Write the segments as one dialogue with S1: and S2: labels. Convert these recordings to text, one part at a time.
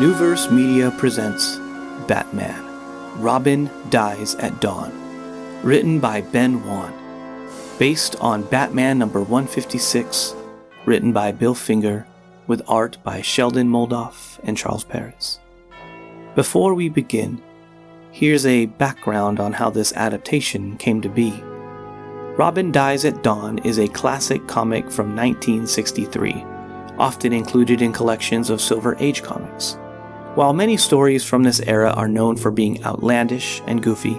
S1: Neuverse Media presents Batman, Robin Dies at Dawn, written by Ben Wan, based on Batman number 156, written by Bill Finger, with art by Sheldon Moldoff and Charles Paris. Before we begin, here's a background on how this adaptation came to be. Robin Dies at Dawn is a classic comic from 1963, often included in collections of Silver Age comics. While many stories from this era are known for being outlandish and goofy,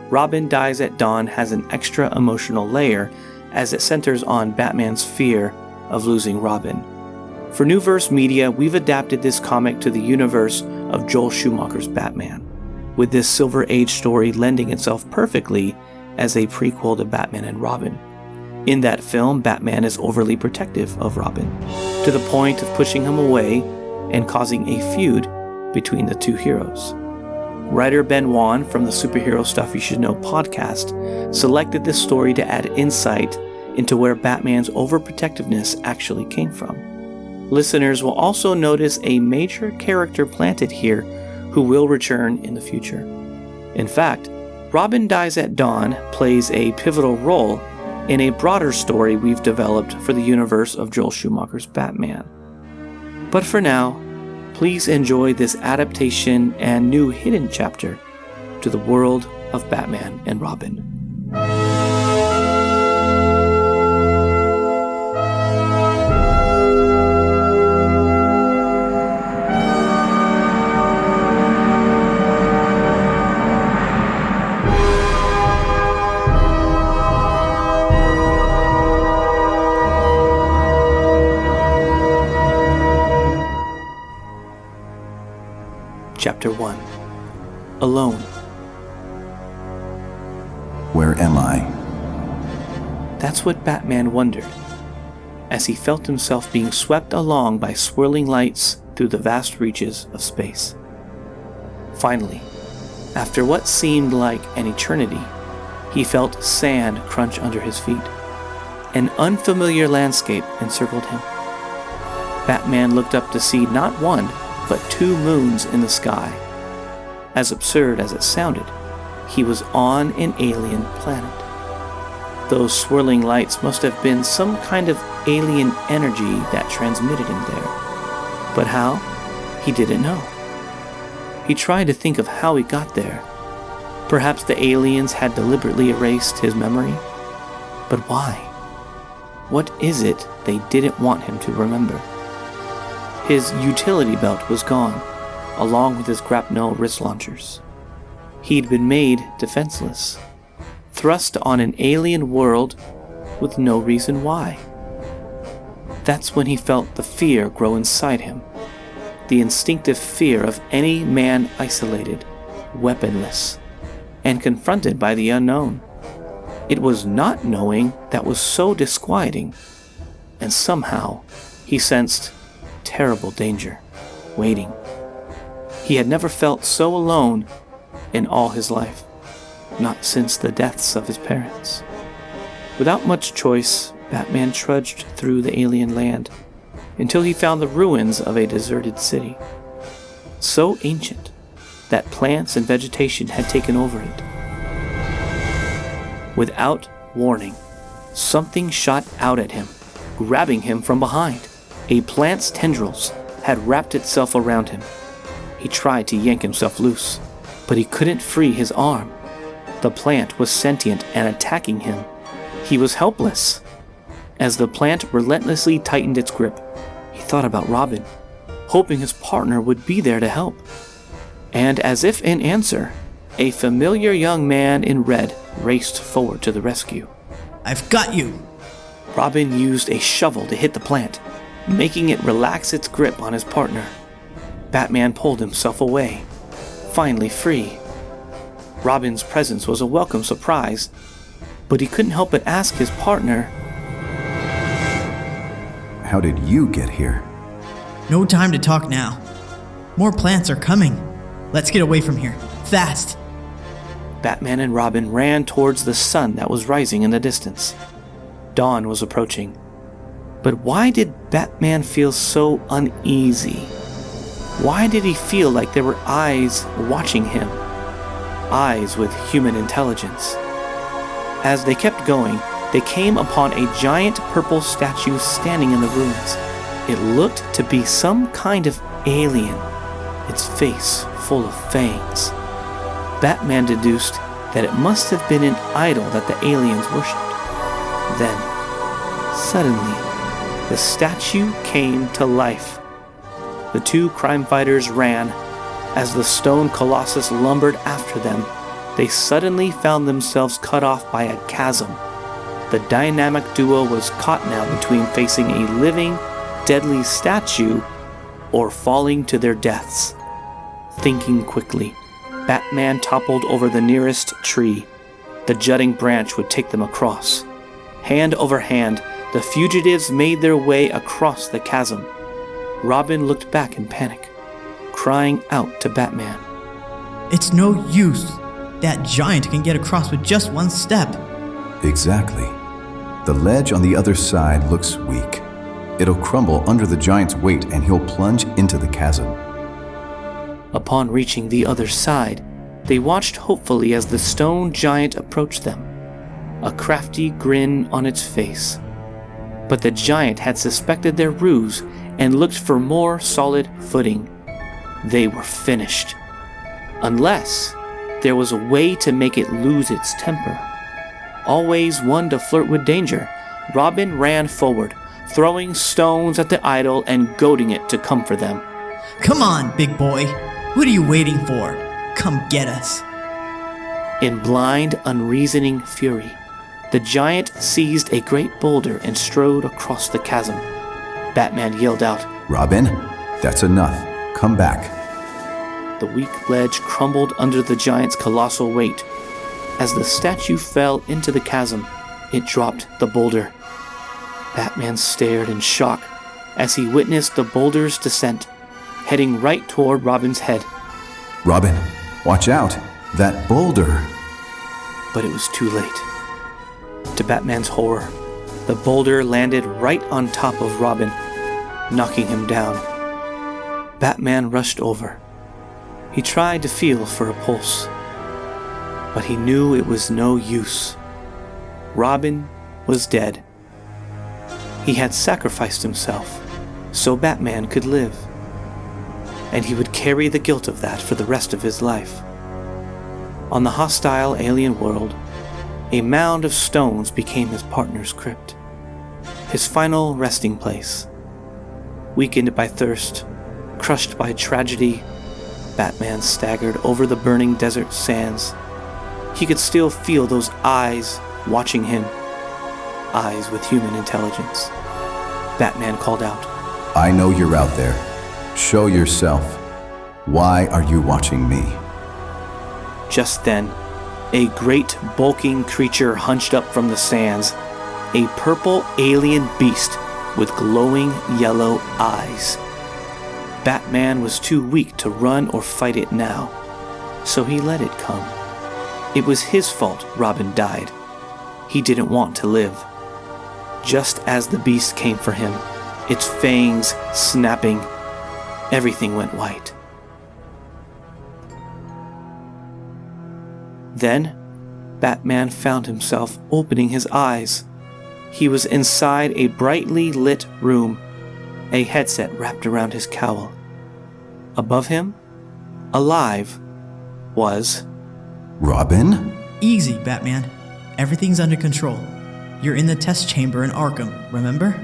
S1: Robin Dies at Dawn has an extra emotional layer as it centers on Batman's fear of losing Robin. For Neuverse Media, we've adapted this comic to the universe of Joel Schumacher's Batman, with this Silver Age story lending itself perfectly as a prequel to Batman and Robin. In that film, Batman is overly protective of Robin, to the point of pushing him away and causing a feud between the two heroes. Writer Ben Wan from the Superhero Stuff You Should Know podcast selected this story to add insight into where Batman's overprotectiveness actually came from. Listeners will also notice a major character planted here who will return in the future. In fact, Robin Dies at Dawn plays a pivotal role in a broader story we've developed for the universe of Joel Schumacher's Batman. But for now, please enjoy this adaptation and new hidden chapter to the world of Batman and Robin. Chapter 1. Alone.
S2: Where am I?
S1: That's what Batman wondered, as he felt himself being swept along by swirling lights through the vast reaches of space. Finally, after what seemed like an eternity, he felt sand crunch under his feet. An unfamiliar landscape encircled him. Batman looked up to see not one, but two moons in the sky. As absurd as it sounded, he was on an alien planet. Those swirling lights must have been some kind of alien energy that transmitted him there. But how? He didn't know. He tried to think of how he got there. Perhaps the aliens had deliberately erased his memory? But why? What is it they didn't want him to remember? His utility belt was gone, along with his grapnel wrist launchers. He'd been made defenseless, thrust on an alien world with no reason why. That's when he felt the fear grow inside him, the instinctive fear of any man isolated, weaponless, and confronted by the unknown. It was not knowing that was so disquieting, and somehow he sensed terrible danger waiting. He had never felt so alone in all his life, not since the deaths of his parents. Without much choice, Batman trudged through the alien land until he found the ruins of a deserted city, so ancient that plants and vegetation had taken over it. Without warning, something shot out at him, grabbing him from behind. A plant's tendrils had wrapped itself around him. He tried to yank himself loose, but he couldn't free his arm. The plant was sentient and attacking him. He was helpless. As the plant relentlessly tightened its grip, he thought about Robin, hoping his partner would be there to help. And as if in answer, a familiar young man in red raced forward to the rescue.
S3: "I've got you!"
S1: Robin used a shovel to hit the plant, making it relax its grip on his partner. Batman pulled himself away, finally free. Robin's presence was a welcome surprise, but he couldn't help but ask his partner,
S2: How did you get here?
S3: No time to talk now. More plants are coming. Let's get away from here. Fast!
S1: Batman and Robin ran towards the sun that was rising in the distance. Dawn was approaching. But why did Batman feel so uneasy? Why did he feel like there were eyes watching him? Eyes with human intelligence. As they kept going, they came upon a giant purple statue standing in the ruins. It looked to be some kind of alien, its face full of fangs. Batman deduced that it must have been an idol that the aliens worshipped. Then, suddenly, the statue came to life. The two crime fighters ran. As the stone colossus lumbered after them, they suddenly found themselves cut off by a chasm. The dynamic duo was caught now between facing a living, deadly statue or falling to their deaths. Thinking quickly, Batman toppled over the nearest tree. The jutting branch would take them across. Hand over hand, the fugitives made their way across the chasm. Robin looked back in panic, crying out to Batman.
S3: It's no use. That giant can get across with just one step.
S2: Exactly. The ledge on the other side looks weak. It'll crumble under the giant's weight and he'll plunge into the chasm.
S1: Upon reaching the other side, they watched hopefully as the stone giant approached them, a crafty grin on its face. But the giant had suspected their ruse and looked for more solid footing. They were finished. Unless there was a way to make it lose its temper. Always one to flirt with danger, Robin ran forward, throwing stones at the idol and goading it to come for them.
S3: Come on, big boy. What are you waiting for? Come get us.
S1: In blind, unreasoning fury, the giant seized a great boulder and strode across the chasm. Batman yelled out,
S2: Robin, that's enough. Come back.
S1: The weak ledge crumbled under the giant's colossal weight. As the statue fell into the chasm, it dropped the boulder. Batman stared in shock as he witnessed the boulder's descent, heading right toward Robin's head.
S2: Robin, watch out. That boulder.
S1: But it was too late. To Batman's horror, the boulder landed right on top of Robin, knocking him down. Batman rushed over. He tried to feel for a pulse, but he knew it was no use. Robin was dead. He had sacrificed himself so Batman could live, and he would carry the guilt of that for the rest of his life. On the hostile alien world, a mound of stones became his partner's crypt, his final resting place. Weakened by thirst, crushed by tragedy, Batman staggered over the burning desert sands. He could still feel those eyes watching him, eyes with human intelligence. Batman called out,
S2: I know you're out there. Show yourself. Why are you watching me?
S1: Just then, a great bulking creature hunched up from the sands, a purple alien beast with glowing yellow eyes. Batman was too weak to run or fight it now, so he let it come. It was his fault Robin died. He didn't want to live. Just as the beast came for him, its fangs snapping, everything went white. Then, Batman found himself opening his eyes. He was inside a brightly lit room, a headset wrapped around his cowl. Above him, alive, was...
S2: Robin?
S3: Easy, Batman. Everything's under control. You're in the test chamber in Arkham, remember?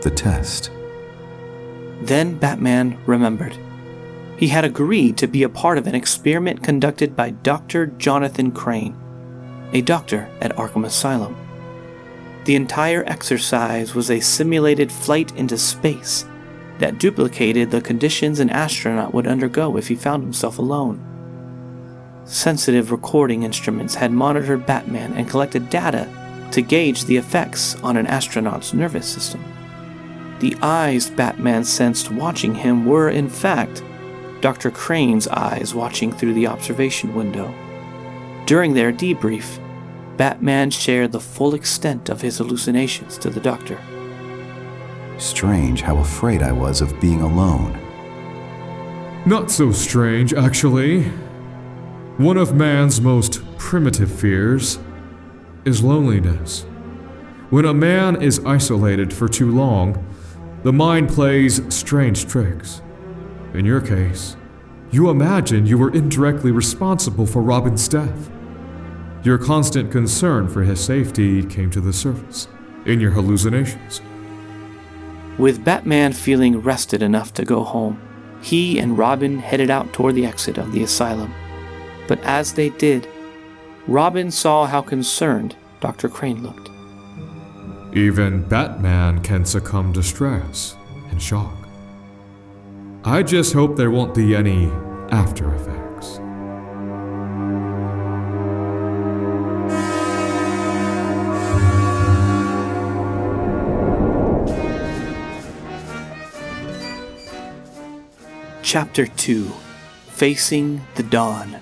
S2: The test.
S1: Then Batman remembered. He had agreed to be a part of an experiment conducted by Dr. Jonathan Crane, a doctor at Arkham Asylum. The entire exercise was a simulated flight into space that duplicated the conditions an astronaut would undergo if he found himself alone. Sensitive recording instruments had monitored Batman and collected data to gauge the effects on an astronaut's nervous system. The eyes Batman sensed watching him were, in fact, Dr. Crane's eyes watching through the observation window. During their debrief, Batman shared the full extent of his hallucinations to the doctor.
S2: Strange how afraid I was of being alone.
S4: Not so strange, actually. One of man's most primitive fears is loneliness. When a man is isolated for too long, the mind plays strange tricks. In your case, you imagined you were indirectly responsible for Robin's death. Your constant concern for his safety came to the surface in your hallucinations.
S1: With Batman feeling rested enough to go home, he and Robin headed out toward the exit of the asylum. But as they did, Robin saw how concerned Dr. Crane looked.
S4: Even Batman can succumb to stress and shock. I just hope there won't be any after effects.
S1: Chapter 2: Facing the Dawn.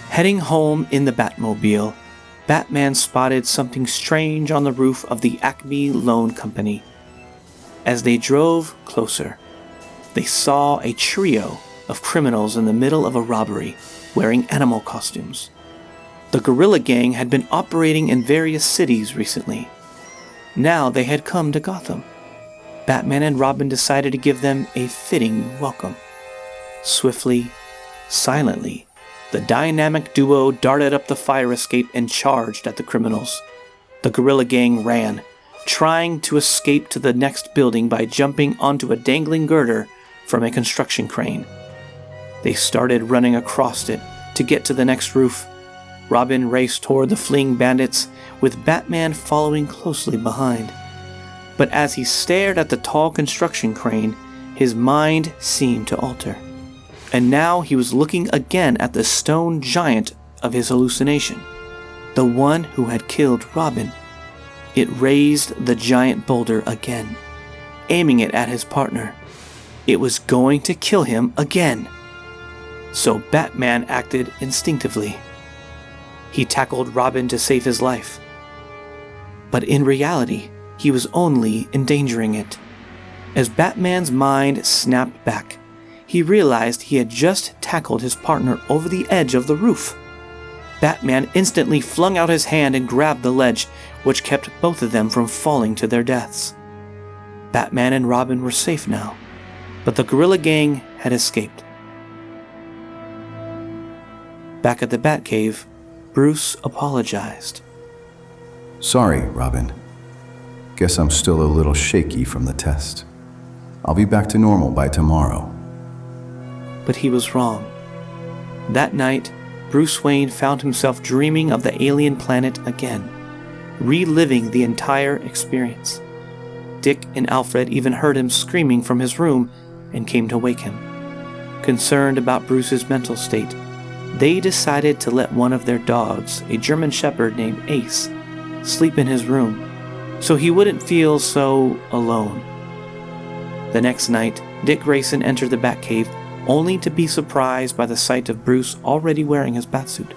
S1: Heading home in the Batmobile, Batman spotted something strange on the roof of the Acme Loan Company. As they drove closer, they saw a trio of criminals in the middle of a robbery, wearing animal costumes. The guerrilla gang had been operating in various cities recently. Now they had come to Gotham. Batman and Robin decided to give them a fitting welcome. Swiftly, silently, the dynamic duo darted up the fire escape and charged at the criminals. The guerrilla gang ran, trying to escape to the next building by jumping onto a dangling girder from a construction crane. They started running across it to get to the next roof. Robin raced toward the fleeing bandits, with Batman following closely behind. But as he stared at the tall construction crane, his mind seemed to alter. And now he was looking again at the stone giant of his hallucination, the one who had killed Robin. It raised the giant boulder again, aiming it at his partner. It was going to kill him again. So Batman acted instinctively. He tackled Robin to save his life. But in reality, he was only endangering it. As Batman's mind snapped back, he realized he had just tackled his partner over the edge of the roof. Batman instantly flung out his hand and grabbed the ledge, which kept both of them from falling to their deaths. Batman and Robin were safe now, but the guerrilla gang had escaped. Back at the Batcave, Bruce apologized.
S2: Sorry, Robin. Guess I'm still a little shaky from the test. I'll be back to normal by tomorrow.
S1: But he was wrong. That night, Bruce Wayne found himself dreaming of the alien planet again, reliving the entire experience. Dick and Alfred even heard him screaming from his room and came to wake him. Concerned about Bruce's mental state, they decided to let one of their dogs, a German Shepherd named Ace, sleep in his room, so he wouldn't feel so alone. The next night, Dick Grayson entered the Batcave only to be surprised by the sight of Bruce already wearing his batsuit.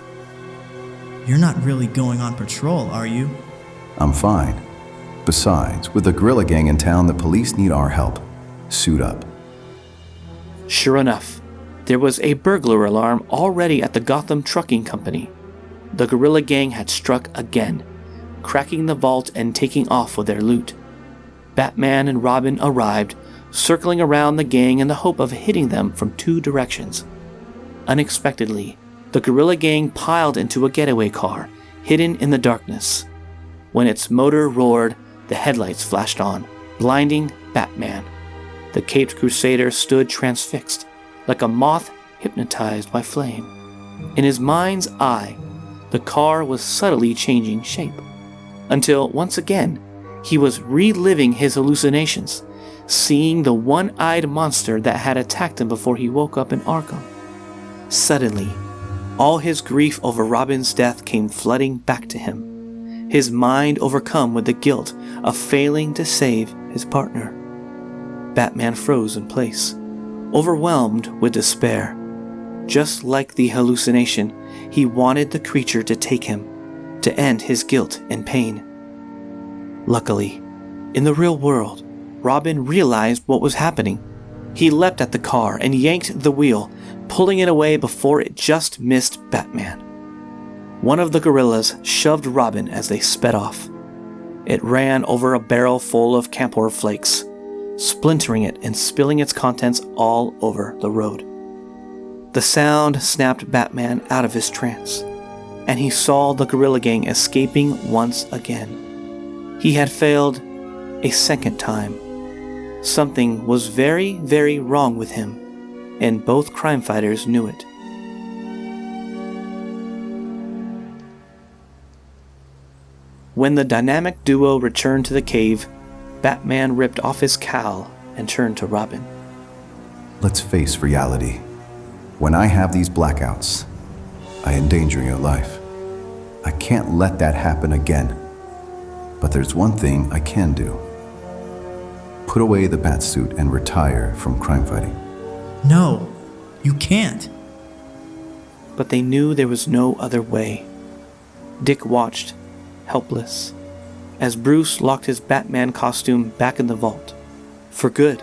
S3: You're not really going on patrol, are you?
S2: I'm fine. Besides, with the guerrilla gang in town, the police need our help. Suit up.
S1: Sure enough, there was a burglar alarm already at the Gotham Trucking Company. The guerrilla gang had struck again, cracking the vault and taking off with their loot. Batman and Robin arrived, circling around the gang in the hope of hitting them from two directions. Unexpectedly, the guerrilla gang piled into a getaway car, hidden in the darkness. When its motor roared, the headlights flashed on, blinding Batman. The caped crusader stood transfixed, like a moth hypnotized by flame. In his mind's eye, the car was subtly changing shape, until once again, he was reliving his hallucinations, seeing the one-eyed monster that had attacked him before he woke up in Arkham. Suddenly, all his grief over Robin's death came flooding back to him, his mind overcome with the guilt of failing to save his partner. Batman froze in place, overwhelmed with despair. Just like the hallucination, he wanted the creature to take him, to end his guilt and pain. Luckily, in the real world, Robin realized what was happening. He leapt at the car and yanked the wheel, pulling it away before it just missed Batman. One of the gorillas shoved Robin as they sped off. It ran over a barrel full of camphor flakes, splintering it and spilling its contents all over the road. The sound snapped Batman out of his trance, and he saw the gorilla gang escaping once again. He had failed a second time. Something was very, very wrong with him, and both crime fighters knew it. When the dynamic duo returned to the cave, Batman ripped off his cowl and turned to Robin.
S2: Let's face reality. When I have these blackouts, I endanger your life. I can't let that happen again. But there's one thing I can do. Put away the batsuit and retire from crime fighting.
S3: No, you can't.
S1: But they knew there was no other way. Dick watched, helpless, as Bruce locked his Batman costume back in the vault, for good.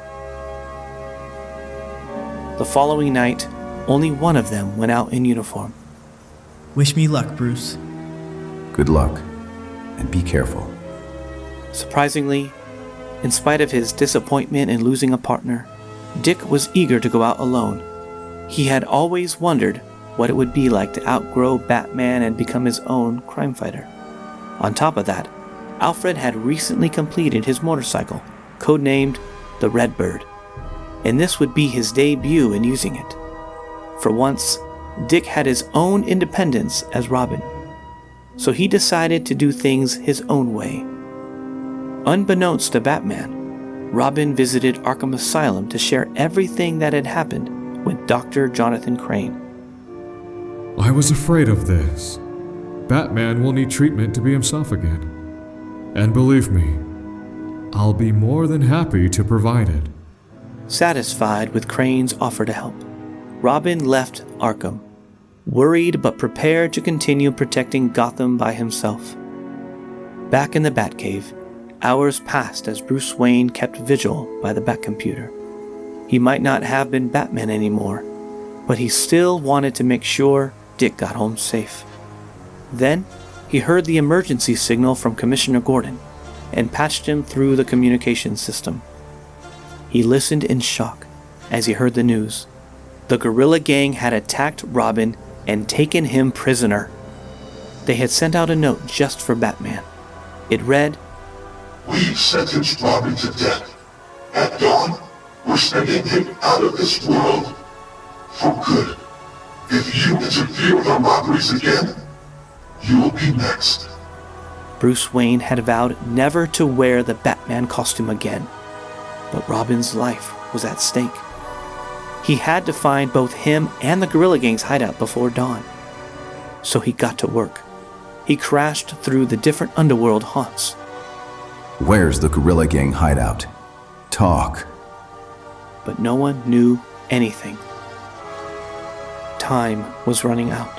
S1: The following night, only one of them went out in uniform.
S3: Wish me luck, Bruce.
S2: Good luck, and be careful.
S1: Surprisingly, in spite of his disappointment in losing a partner, Dick was eager to go out alone. He had always wondered what it would be like to outgrow Batman and become his own crime fighter. On top of that, Alfred had recently completed his motorcycle, codenamed the Redbird, and this would be his debut in using it. For once, Dick had his own independence as Robin, so he decided to do things his own way. Unbeknownst to Batman, Robin visited Arkham Asylum to share everything that had happened with Dr. Jonathan Crane.
S4: I was afraid of this. Batman will need treatment to be himself again. And believe me, I'll be more than happy to provide it.
S1: Satisfied with Crane's offer to help, Robin left Arkham, worried but prepared to continue protecting Gotham by himself. Back in the Batcave, hours passed as Bruce Wayne kept vigil by the Batcomputer. He might not have been Batman anymore, but he still wanted to make sure Dick got home safe. Then, he heard the emergency signal from Commissioner Gordon and patched him through the communications system. He listened in shock as he heard the news. The guerrilla gang had attacked Robin and taken him prisoner. They had sent out a note just for Batman. It read,
S5: "We've sentenced Robin to death. At dawn, we're sending him out of this world for good. If you interfere with our robberies again, you'll be next."
S1: Bruce Wayne had vowed never to wear the Batman costume again, but Robin's life was at stake. He had to find both him and the guerrilla gang's hideout before dawn. So he got to work. He crashed through the different underworld haunts.
S2: Where's the guerrilla gang hideout? Talk.
S1: But no one knew anything. Time was running out.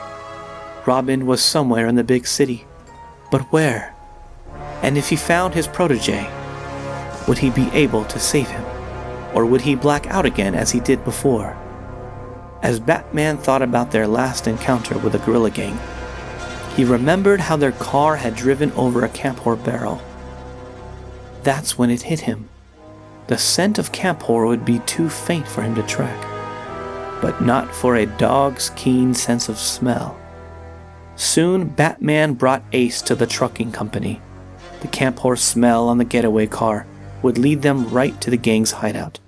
S1: Robin was somewhere in the big city. But where? And if he found his protege, would he be able to save him? Or would he black out again as he did before? As Batman thought about their last encounter with the guerrilla gang, he remembered how their car had driven over a camphor barrel. That's when it hit him. The scent of camphor would be too faint for him to track, but not for a dog's keen sense of smell. Soon, Batman brought Ace to the trucking company. The camphor smell on the getaway car would lead them right to the gang's hideout.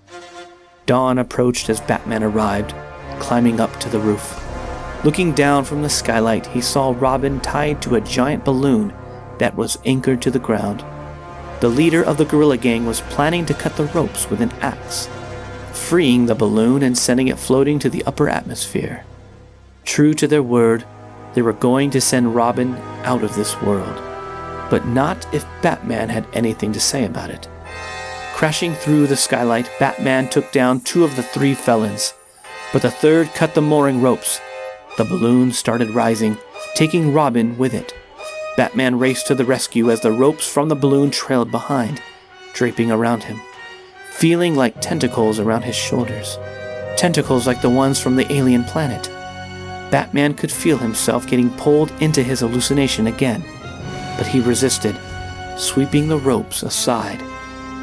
S1: Dawn approached as Batman arrived, climbing up to the roof. Looking down from the skylight, he saw Robin tied to a giant balloon that was anchored to the ground. The leader of the guerrilla gang was planning to cut the ropes with an axe, freeing the balloon and sending it floating to the upper atmosphere. True to their word, they were going to send Robin out of this world, but not if Batman had anything to say about it. Crashing through the skylight, Batman took down 2 of the 3 felons, but the third cut the mooring ropes. The balloon started rising, taking Robin with it. Batman raced to the rescue as the ropes from the balloon trailed behind, draping around him. feeling like tentacles around his shoulders, tentacles like the ones from the alien planet. Batman could feel himself getting pulled into his hallucination again, but he resisted, sweeping the ropes aside.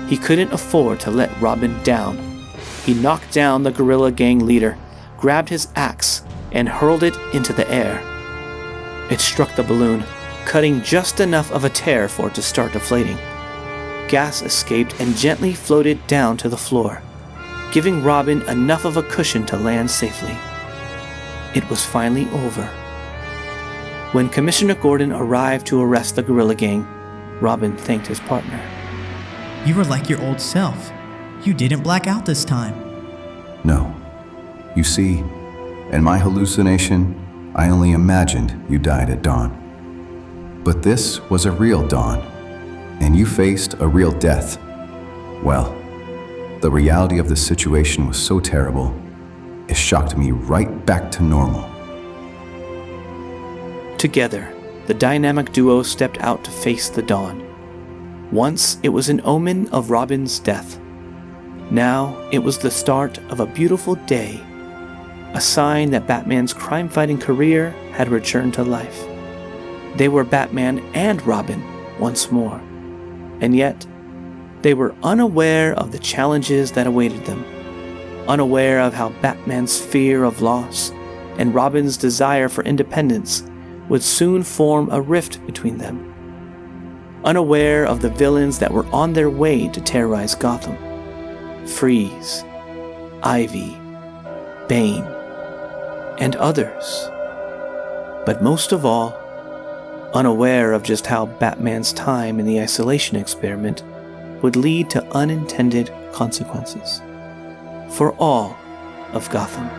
S1: He couldn't afford to let Robin down. He knocked down the guerrilla gang leader, grabbed his axe, and hurled it into the air. It struck the balloon, cutting just enough of a tear for it to start deflating. Gas escaped and gently floated down to the floor, giving Robin enough of a cushion to land safely. It was finally over. When Commissioner Gordon arrived to arrest the guerrilla gang, Robin thanked his partner.
S3: You were like your old self. You didn't black out this time.
S2: No. You see, in my hallucination, I only imagined you died at dawn. But this was a real dawn, and you faced a real death. Well, the reality of the situation was so terrible, it shocked me right back to normal.
S1: Together, the dynamic duo stepped out to face the dawn. Once it was an omen of Robin's death. Now it was the start of a beautiful day, a sign that Batman's crime-fighting career had returned to life. They were Batman and Robin once more, and yet they were unaware of the challenges that awaited them, unaware of how Batman's fear of loss and Robin's desire for independence would soon form a rift between them, unaware of the villains that were on their way to terrorize Gotham. Freeze, Ivy, Bane, and others. But most of all, unaware of just how Batman's time in the isolation experiment would lead to unintended consequences for all of Gotham.